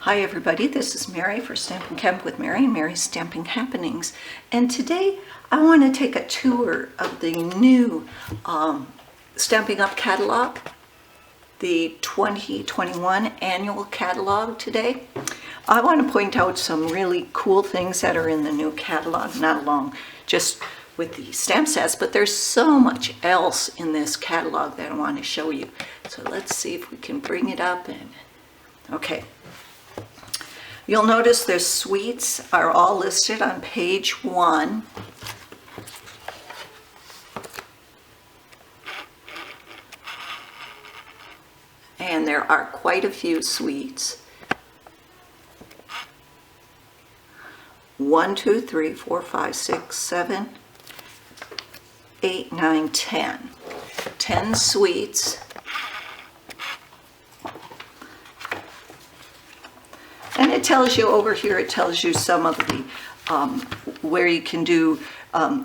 Hi everybody, this is Mary for Stampin' Camp with Mary and Mary's Stamping Happenings. And today I want to take a tour of the new Stampin' Up catalog, the 2021 annual catalog today. I want to point out some really cool things that are in the new catalog, not along just with the stamp sets, but there's so much else in this catalog that I want to show you. So let's see if we can bring it up and okay. You'll notice their suites are all listed on page 1. And there are quite a few suites. 1, 2, 3, 4, 5, 6, 7, 8, 9, 10. 10 suites. And it tells you over here, it tells you some of the, where you can do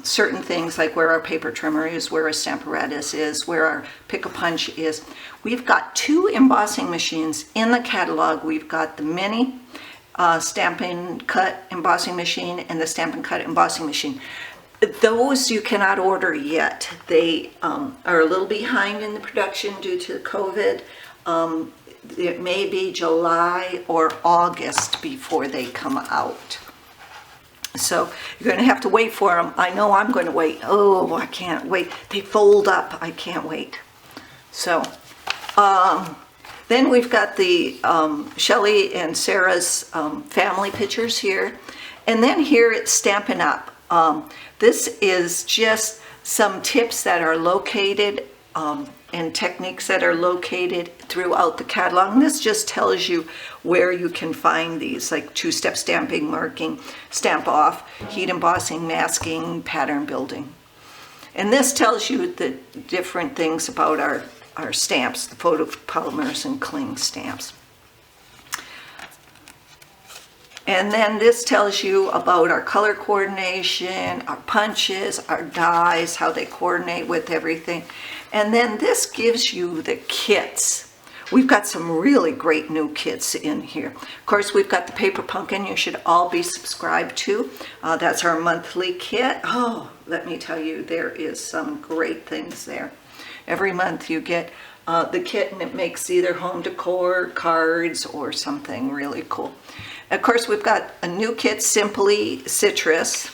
certain things, like where our paper trimmer is, where our stamparatus is, where our pick-a-punch is. We've got 2 embossing machines in the catalog. We've got the mini Stampin' Cut embossing machine and the Stampin' Cut embossing machine. Those you cannot order yet. They are a little behind in the production due to COVID. It may be July or August before they come out. So you're going to have to wait for them. I know I'm going to wait. Oh, I can't wait. They fold up. I can't wait. So then we've got the Shelley and Sarah's family pictures here. And then here it's Stampin' Up. This is just some tips that are located and techniques that are located throughout the catalog. And this just tells you where you can find these, like 2-step stamping, marking, stamp off, heat embossing, masking, pattern building. And this tells you the different things about our stamps, the photopolymers and cling stamps. And then this tells you about our color coordination, our punches, our dies, how they coordinate with everything. And then this gives you the kits. We've got some really great new kits in here. Of course, we've got the Paper Pumpkin you should all be subscribed to. That's our monthly kit. Oh, let me tell you, there is some great things there. Every month you get the kit, and it makes either home decor, cards, or something really cool. Of course, we've got a new kit, Simply Citrus.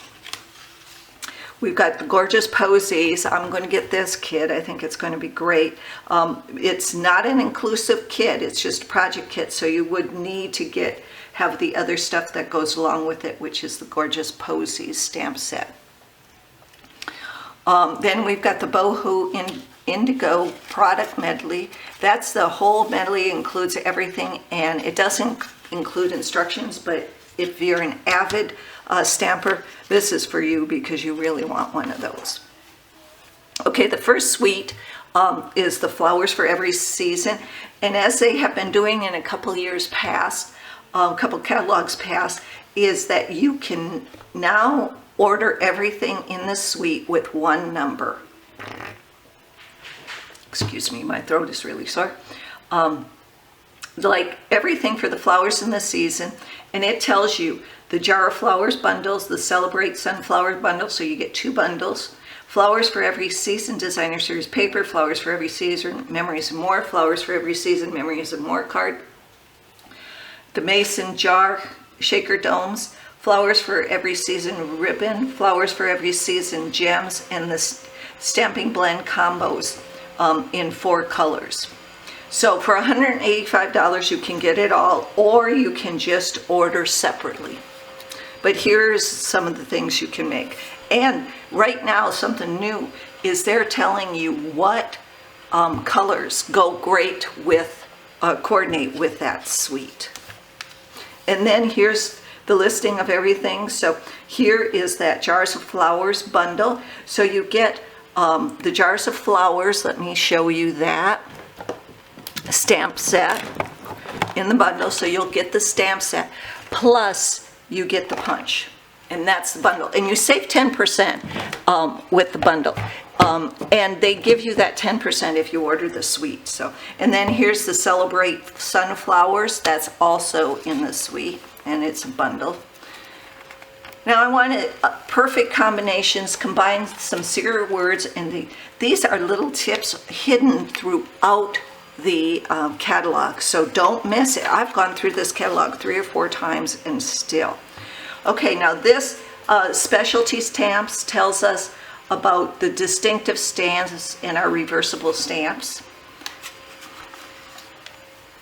We've got the gorgeous posies. I'm going to get this kit. I think it's going to be great. It's not an inclusive kit. It's just a project kit, so you would need to have the other stuff that goes along with it, which is the gorgeous posies stamp set. Then we've got the Boho Indigo product medley. That's the whole medley, includes everything, and it doesn't include instructions, but if you're an avid stamper, this is for you because you really want one of those. Okay, the first suite is the Flowers for Every Season, and as they have been doing in a couple years past, a couple catalogs past, is that you can now order everything in the suite with one number. Excuse me, my throat is really sore. Like everything for the flowers in the season, and it tells you the Jar of Flowers bundles, the Celebrate Sunflower bundle, so you get 2 bundles. Flowers for Every Season Designer Series paper, Flowers for Every Season Memories and More, Flowers for Every Season Memories and More card. The Mason Jar Shaker Domes, Flowers for Every Season ribbon, Flowers for Every Season gems, and the Stamping Blend combos in 4 colors. So for $185 you can get it all, or you can just order separately. But here's some of the things you can make. And right now something new is they're telling you what colors go great with, coordinate with that suite. And then here's the listing of everything. So here is that Jars of Flowers bundle. So you get the Jars of Flowers, let me show you that. Stamp set in the bundle, so you'll get the stamp set plus you get the punch, and that's the bundle, and you save 10% with the bundle. And they give you that 10% if you order the suite. So, and then here's the Celebrate Sunflowers. That's also in the suite, and it's a bundle. Now I wanted perfect combinations, combine some secret words, and these are little tips hidden throughout the catalog, so don't miss it. I've gone through this catalog 3 or 4 times and still. Okay, now this specialty stamps tells us about the distinctive stamps in our reversible stamps.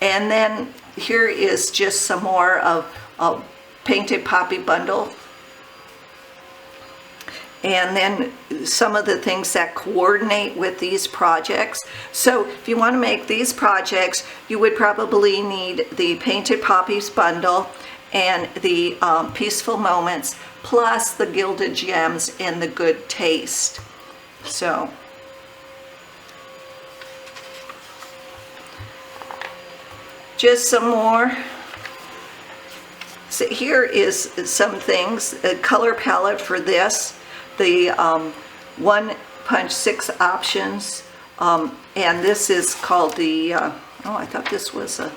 And then here is just some more of a Painted Poppy bundle. And then some of the things that coordinate with these projects. So if you want to make these projects, you would probably need the Painted Poppies bundle and the Peaceful Moments, plus the Gilded Gems and the Good Taste. So just some more. So here is some things, a color palette for this. The 1 punch 6 options, and this is called the oh, I thought this was a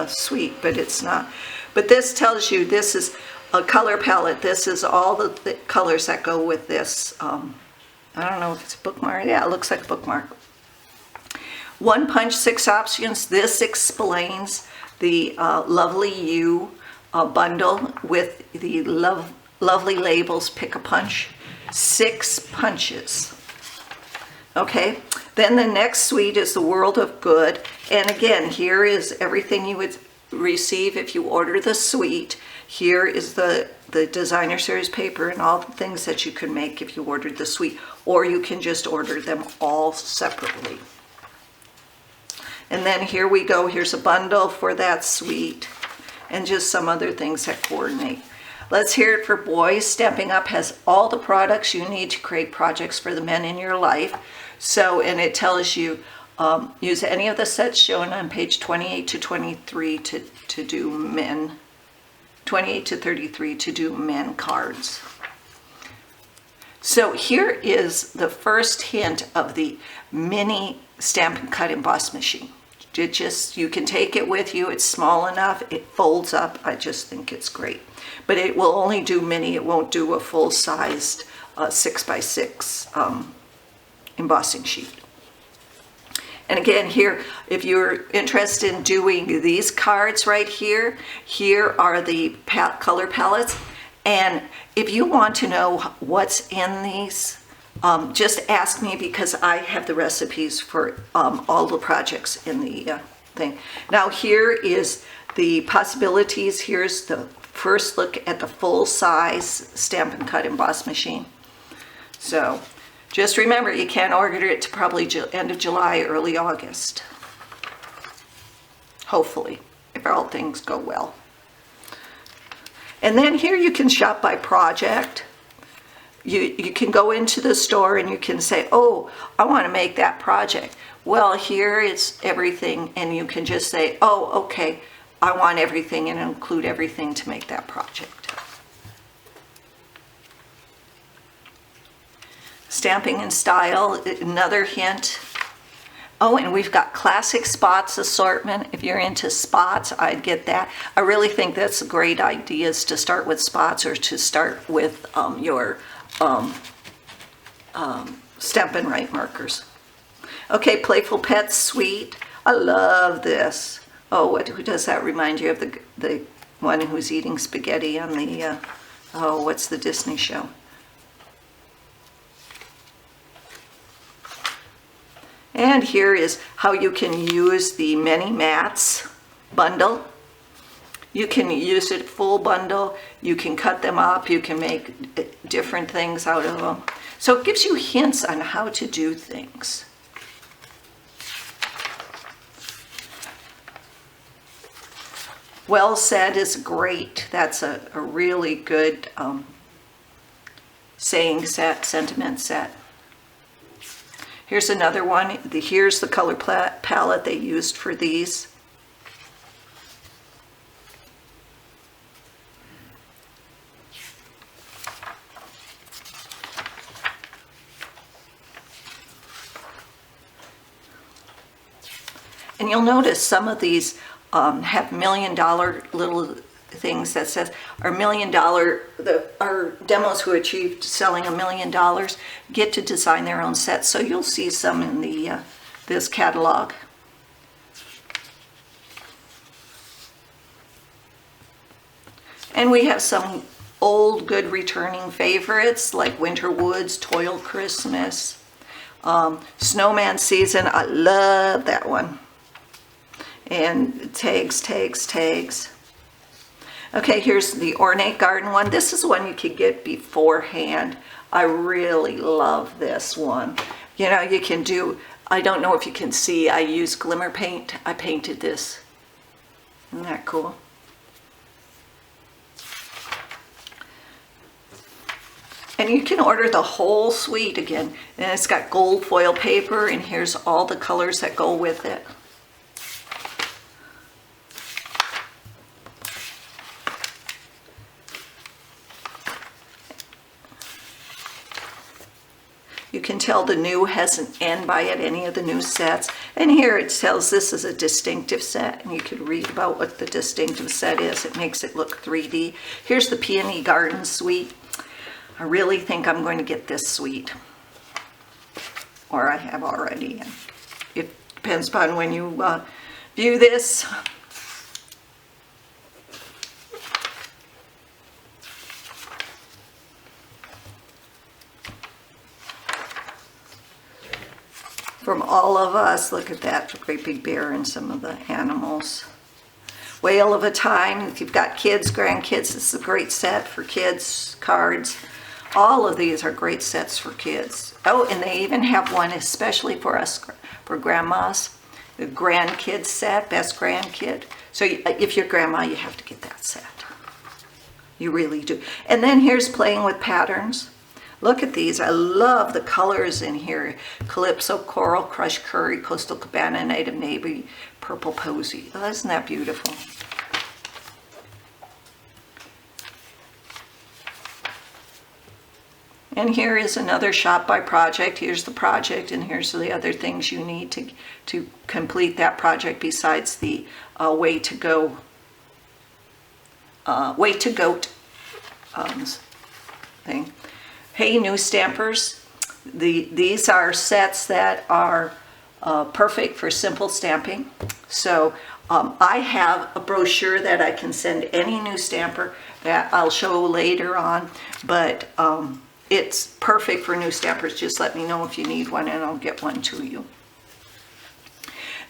suite, but it's not. But this tells you this is a color palette. This is all the colors that go with this. I don't know if it's a bookmark. Yeah, it looks like a bookmark. 1 punch 6 options. This explains the Lovely You bundle with the lovely labels, pick a punch, 6 punches. Okay, then the next suite is the World of Good, and again, here is everything you would receive if you order the suite. Here is the designer series paper and all the things that you can make if you ordered the suite, or you can just order them all separately. And then here we go, here's a bundle for that suite, and just some other things that coordinate. Let's hear it for boys. Stampin' Up has all the products you need to create projects for the men in your life. So, and it tells you, use any of the sets shown on page 28 to 23 to do men, 28 to 33 to do men cards. So here is the first hint of the mini Stampin' Cut Emboss machine. You can take it with you. It's small enough. It folds up. I just think it's great. But it will only do mini. It won't do a full-sized 6x6 embossing sheet. And again, here, if you're interested in doing these cards right here, here are the color palettes. And if you want to know what's in these, just ask me, because I have the recipes for all the projects in the thing. Now here is the possibilities. Here's the first look at the full-size Stampin' Cut Emboss machine. So just remember, you can't order it to probably end of July, early August. Hopefully, if all things go well. And then here you can shop by project. You can go into the store and you can say, oh, I want to make that project. Well, here is everything, and you can just say, oh, okay, I want everything, and include everything to make that project. Stamping in Style, another hint. Oh, and we've got classic spots assortment. If you're into spots, I'd get that. I really think that's a great idea, is to start with spots, or to start with your Stampin' Right markers. Okay, Playful Pets Suite. I love this. Oh, who does that remind you of? The one who's eating spaghetti on the, oh, what's the Disney show? And here is how you can use the Many Mats bundle. You can use it full bundle, you can cut them up, you can make different things out of them. So it gives you hints on how to do things. Well Said is great. That's a really good saying set, sentiment set. Here's another one. Here's the color palette they used for these. And you'll notice some of these have $1 million little things that says our $1 million, our demos who achieved selling $1 million get to design their own sets. So you'll see some in the this catalog. And we have some old good returning favorites like Winter Woods, Toil Christmas, Snowman Season. I love that one. And tags. Okay, here's the Ornate Garden one. This is one you could get beforehand. I really love this one. You know, you can do, I don't know if you can see, I use glimmer paint. I painted this. Isn't that cool? And you can order the whole suite again. And it's got gold foil paper, and here's all the colors that go with it. You can tell the new has an N by it, any of the new sets. And here it tells this is a distinctive set, and you can read about what the distinctive set is. It makes it look 3D. Here's the Peony Garden Suite. I really think I'm going to get this suite, or I have already. It depends upon when you view this. From all of us, look at that great big bear and some of the animals. Whale of a Time, if you've got kids, grandkids, this is a great set for kids, cards. All of these are great sets for kids. Oh, and they even have one especially for us, for grandmas, the grandkid set, best grandkid. So if you're grandma, you have to get that set. You really do. And then here's Playing with Patterns. Look at these. I love the colors in here. Calypso, Coral, Crushed Curry, Coastal Cabana, Native Navy, Purple Posy. Oh, isn't that beautiful? And here is another shop by project. Here's the project, and here's the other things you need to complete that project besides the way to goat thing. Hey, new stampers. These are sets that are perfect for simple stamping. So I have a brochure that I can send any new stamper that I'll show later on, but it's perfect for new stampers. Just let me know if you need one and I'll get one to you.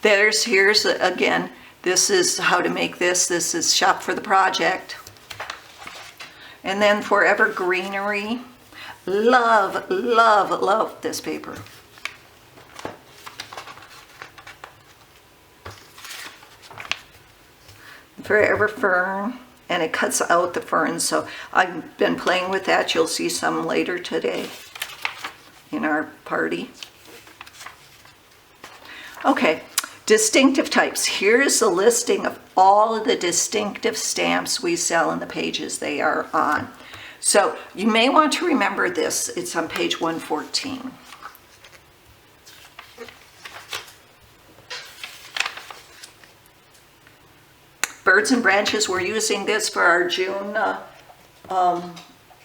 Here's again, this is how to make this. This is Shop for the Project. And then Forever Greenery. Love, love, love this paper. Forever Fern. And it cuts out the ferns, so I've been playing with that. You'll see some later today in our party. Okay, distinctive types. Here's a listing of all of the distinctive stamps we sell in the pages they are on. So you may want to remember this. It's on page 114. Birds and Branches, we're using this for our June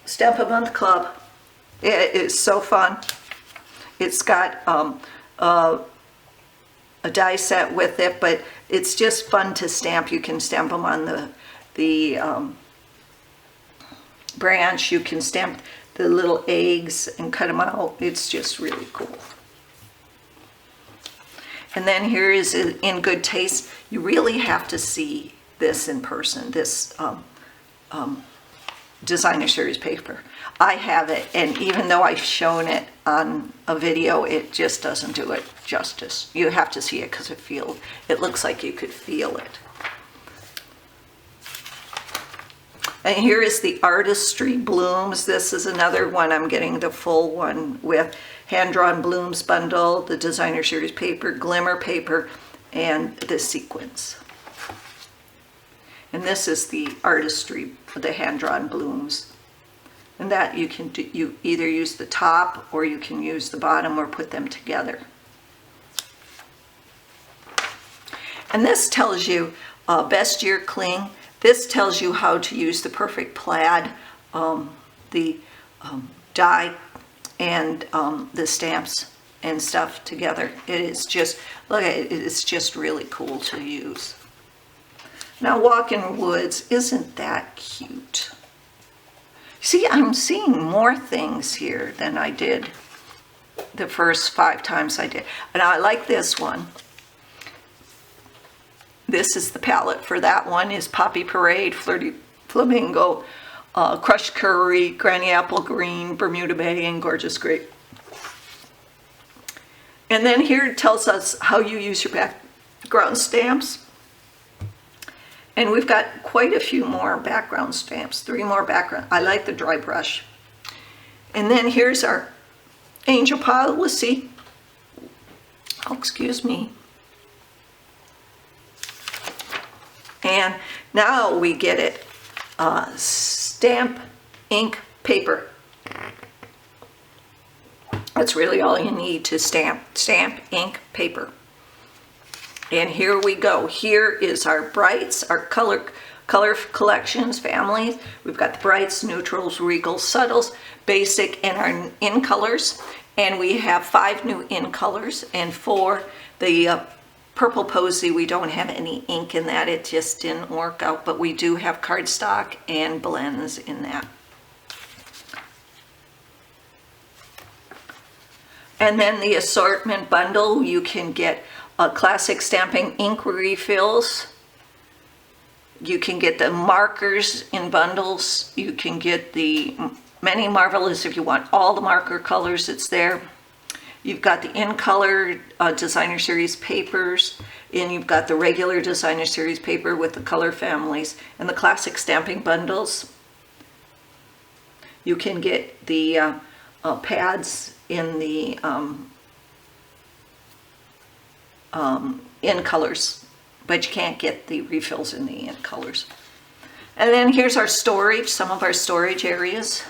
Stamp a Month Club. It is so fun. It's got a die set with it, but it's just fun to stamp. You can stamp them on the branch. You can stamp the little eggs and cut them out. It's just really cool. And then here is In Good Taste. You really have to see this in person, this designer series paper. I have it, and even though I've shown it on a video, it just doesn't do it justice. You have to see it because it looks like you could feel it. And here is the Artistry Blooms. This is another one. I'm getting the full one with hand-drawn blooms bundle, the designer series paper, glimmer paper, and the sequins. And this is the Artistry, the hand-drawn blooms. And that you can do, you either use the top or you can use the bottom or put them together. And this tells you best year cling. This tells you how to use the perfect plaid, the die, and the stamps and stuff together. It is just, look at it, it's just really cool to use. Now Walking Woods, isn't that cute? See, I'm seeing more things here than I did the first 5 times I did. And I like this one. This is the palette for that one, is Poppy Parade, Flirty Flamingo, Crushed Curry, Granny Apple Green, Bermuda Bay, and Gorgeous Grape. And then here it tells us how you use your background stamps. And we've got quite a few more background stamps, 3 more background. I like the dry brush. And then here's our angel policy. Oh, excuse me. And now we get it, stamp ink paper. That's really all you need to stamp ink paper. And here we go. Here is our brights, our color collections, families. We've got the brights, neutrals, regals, subtles, basic, and our in colors. And we have 5 new in colors, and for the purple posy, we don't have any ink in that. It just didn't work out, but we do have cardstock and blends in that. And then the assortment bundle, you can get classic stamping ink refills. You can get the markers in bundles. You can get the Many Marvelous if you want all the marker colors, it's there. You've got the in color designer series papers, and you've got the regular designer series paper with the color families and the classic stamping bundles. You can get the pads in the in colors, but you can't get the refills in the in colors. And then here's our storage, some of our storage areas.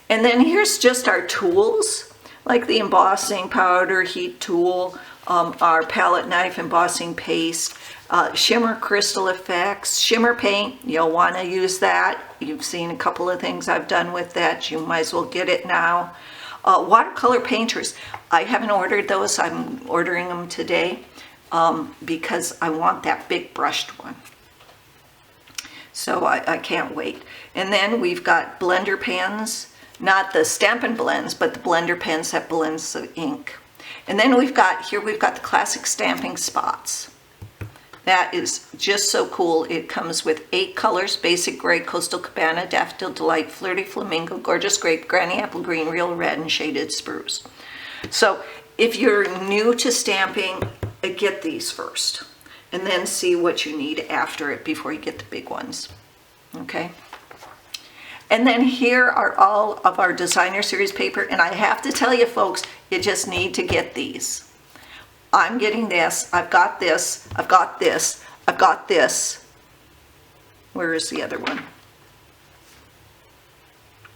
And then here's just our tools, like the embossing powder, heat tool, our palette knife, embossing paste, shimmer crystal effects, shimmer paint. You'll want to use that. You've seen a couple of things I've done with that. You might as well get it now. Watercolor painters. I haven't ordered those. I'm ordering them today because I want that big brushed one. So I can't wait. And then we've got blender pens, not the Stampin' Blends, but the blender pens that blends the ink. And then we've got the classic stamping spots. That is just so cool. It comes with 8 colors: Basic Gray, Coastal Cabana, Daffodil Delight, Flirty Flamingo, Gorgeous Grape, Granny Apple Green, Real Red, and Shaded Spruce. So if you're new to stamping, get these first, and then see what you need after it before you get the big ones, okay? And then here are all of our designer series paper, and I have to tell you folks, you just need to get these. I'm getting this, I've got this, I've got this, I've got this. Where is the other one?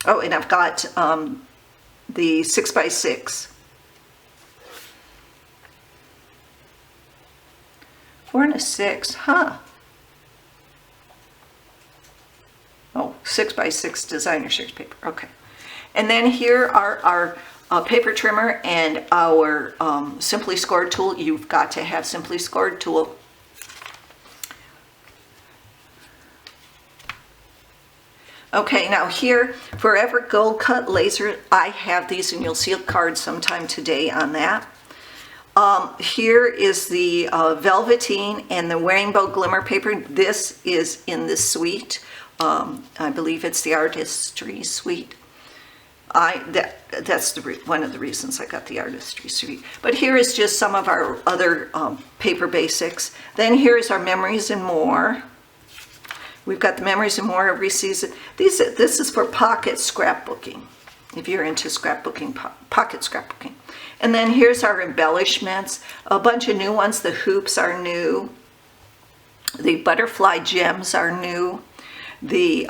Oh, and I've got the 6x6. 4 and a 6, huh? Oh, 6x6 designer series paper, okay. And then here are our paper trimmer and our Simply Scored tool. You've got to have Simply Scored tool. Okay, now here, Forever Gold Cut Laser, I have these, and you'll see a card sometime today on that. Here is the Velveteen and the Rainbow Glimmer paper. This is in the suite. I believe it's the Artistry Suite. That's one of the reasons I got the Artistry Suite. But here is just some of our other paper basics. Then here is our Memories and More. We've got the Memories and More every season. This is for pocket scrapbooking, if you're into scrapbooking, pocket scrapbooking. And then here's our embellishments, a bunch of new ones. The hoops are new. The butterfly gems are new. The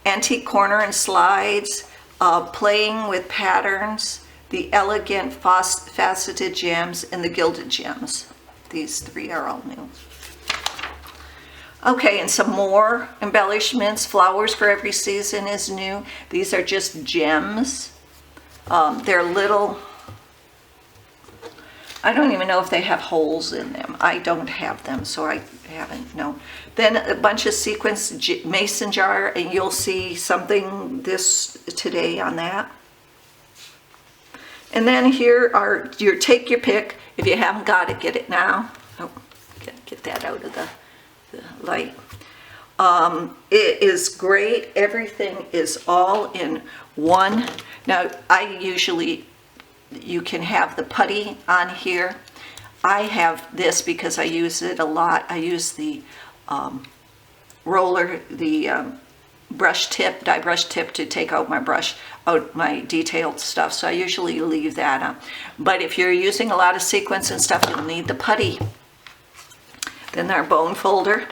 antique corner and slides, playing with patterns, the elegant faceted gems, and the gilded gems. These 3 are all new. Okay, and some more embellishments. Flowers for Every Season is new. These are just gems. They're little, I don't even know if they have holes in them. I don't have them, so I haven't, no. Then a bunch of sequins mason jar, and you'll see something this today on that. And then here are your take your pick. If you haven't got it, get it now. Oh, get that out of the light. It is great. Everything is all in one. Now, you can have the putty on here. I have this because I use it a lot. I use the roller, the brush tip, dye brush tip to take out my detailed stuff. So I usually leave that on. But if you're using a lot of sequins and stuff, you'll need the putty. Then our bone folder.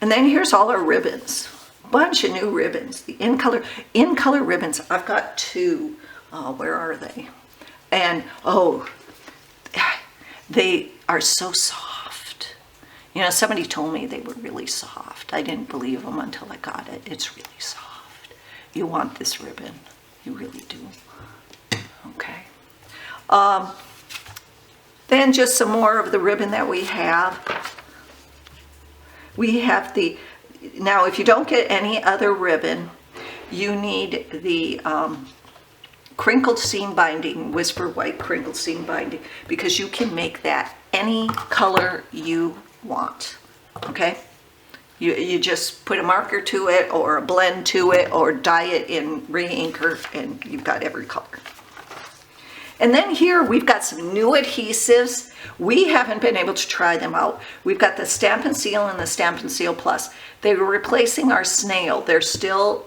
And then here's all our ribbons. Bunch of new ribbons. The in color ribbons. I've got two. Where are they? And oh, they are so soft. You know, somebody told me they were really soft. I didn't believe them until I got it. It's really soft. You want this ribbon. You really do. Okay. Then just some more of the ribbon that we have. We have now if you don't get any other ribbon, you need the crinkled seam binding, Whisper White crinkled seam binding, because you can make that any color you want, okay? You just put a marker to it or a blend to it or dye it in re-inker and you've got every color. And then here we've got some new adhesives. We haven't been able to try them out. We've got the Stampin' Seal and the Stampin' Seal Plus. They were replacing our snail. They're still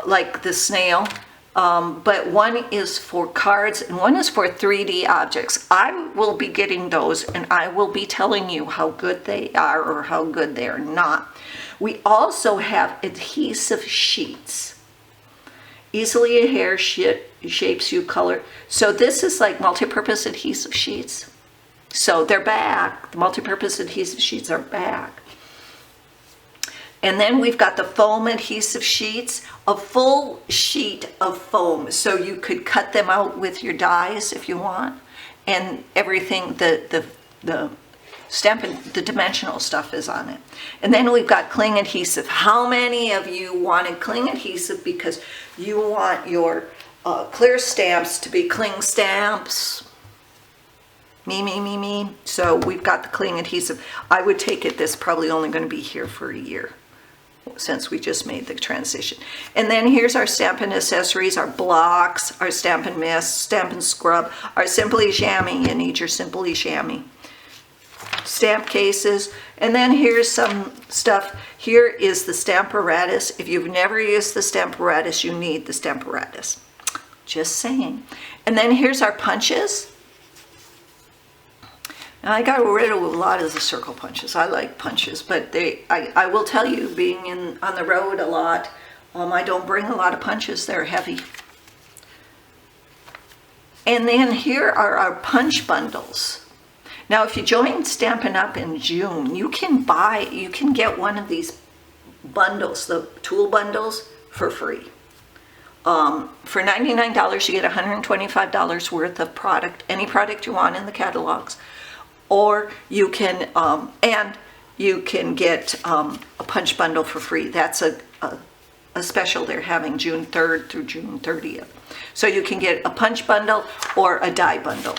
like the snail, but one is for cards and one is for 3D objects. I will be getting those and I will be telling you how good they are or how good they are not. We also have Adhesive Sheets. Easily adhere shapes you color. So this is like multi-purpose adhesive sheets. So they're back. The multi-purpose adhesive sheets are back. And then we've got the foam adhesive sheets, a full sheet of foam. So you could cut them out with your dies if you want. And everything, the dimensional stuff is on it. And then we've got cling adhesive. How many of you wanted cling adhesive because you want your clear stamps to be cling stamps? Me, me, me, me. So we've got the cling adhesive. I would take it this is probably only going to be here for a year since we just made the transition. And then here's our Stampin' accessories, our blocks, our Stampin' Mist, Stampin' Scrub, our Simply Chamois. You need your Simply Chamois. Stamp cases, and then here's some stuff. Here is the Stamparatus. If you've never used the Stamparatus, you need the Stamparatus. Just saying. And then here's our punches. Now I got rid of a lot of the circle punches. I like punches, but I will tell you, being on the road a lot, I don't bring a lot of punches. They're heavy. And then here are our punch bundles. Now, if you join Stampin' Up in June, you can get one of these bundles, the tool bundles, for free. For $99, you get $125 worth of product, any product you want in the catalogs. Or you can, get a punch bundle for free. That's a special they're having June 3rd through June 30th. So you can get a punch bundle or a die bundle.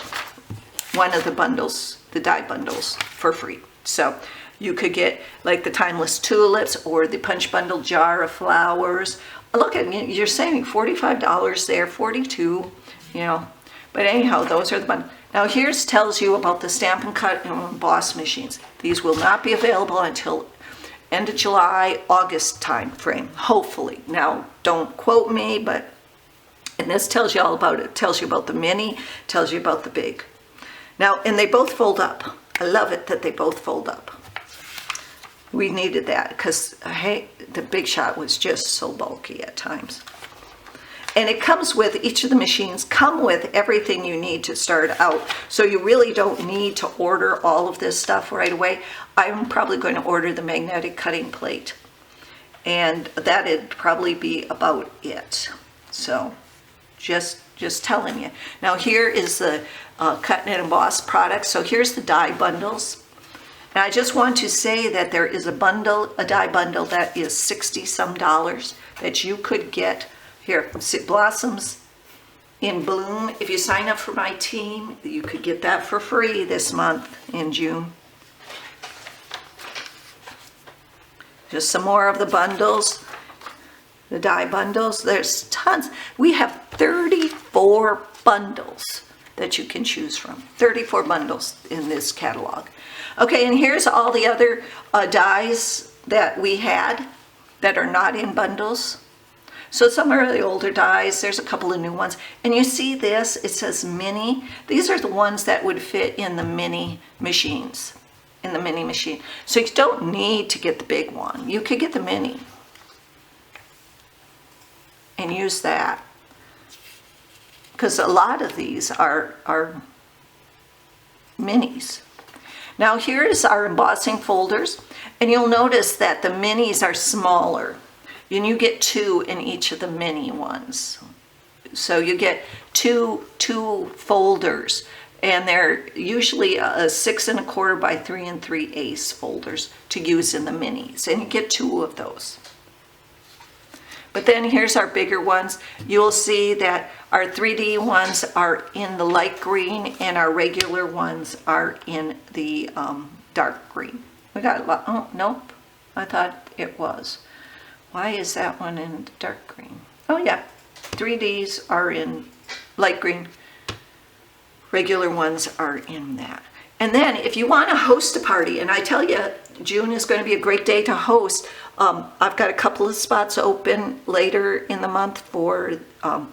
One of the bundles, the die bundles, for free. So you could get like the Timeless Tulips or the punch bundle jar of flowers. Look at me, you're saving $45 there, $42, you know. But anyhow, those are the bundles. Now here's tells you about the Stampin' Cut and Emboss machines. These will not be available until end of July, August time frame, hopefully. Now don't quote me, but, and this tells you all about it. It tells you about the mini, tells you about the big. Now, and they both fold up. I love it that they both fold up. We needed that because, hey, the Big Shot was just so bulky at times. And it comes with, each of the machines come with everything you need to start out. So you really don't need to order all of this stuff right away. I'm probably going to order the magnetic cutting plate. And that'd probably be about it. So just telling you. Now here is the cut and emboss product. So here's the die bundles. And I just want to say that there is a die bundle that is $60 some that you could get. Here, Blossoms in Bloom. If you sign up for my team, you could get that for free this month in June. Just some more of the bundles, the die bundles. There's tons. We have 34 bundles that you can choose from. 34 bundles in this catalog. Okay, and here's all the other dies that we had that are not in bundles. So some are the older dies, there's a couple of new ones. And you see this, it says mini. These are the ones that would fit in the mini machines, in the mini machine. So you don't need to get the big one. You could get the mini and use that. Because a lot of these are minis. Now here is our embossing folders, and you'll notice that the minis are smaller. And you get 2 in each of the mini ones. So you get two folders, and they're usually a 6 1/4 by 3 3/8 folders to use in the minis, and you get 2 of those. But then here's our bigger ones. You'll see that our 3D ones are in the light green, and our regular ones are in the dark green. We got a lot. Oh, nope. I thought it was. Why is that one in dark green? Oh yeah, 3Ds are in light green. Regular ones are in that. And then if you want to host a party, and I tell you, June is going to be a great day to host. I've got a couple of spots open later in the month for some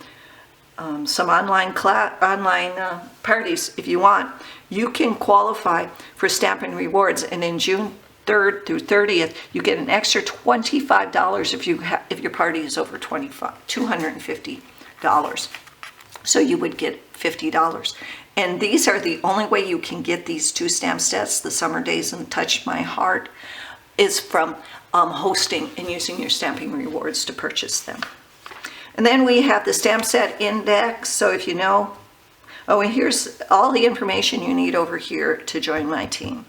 online parties. If you want, you can qualify for Stampin' Rewards, and in June 3rd through 30th, you get an extra $25 if your party is over $250. So you would get $50. And these are the only way you can get these 2 stamp sets, the Summer Days and Touch My Heart, is from hosting and using your Stampin' Rewards to purchase them. And then we have the stamp set index. So if you know, oh, and here's all the information you need over here to join my team.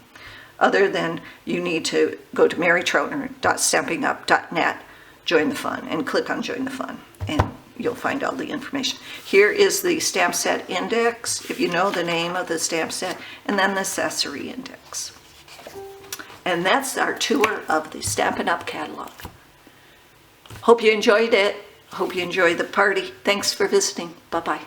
Other than you need to go to marytroutner.stampinup.net, join the fun, and click on join the fun, and you'll find all the information. Here is the stamp set index, if you know the name of the stamp set, and then the accessory index. And that's our tour of the Stampin' Up! Catalog. Hope you enjoyed it. Hope you enjoyed the party. Thanks for visiting. Bye-bye.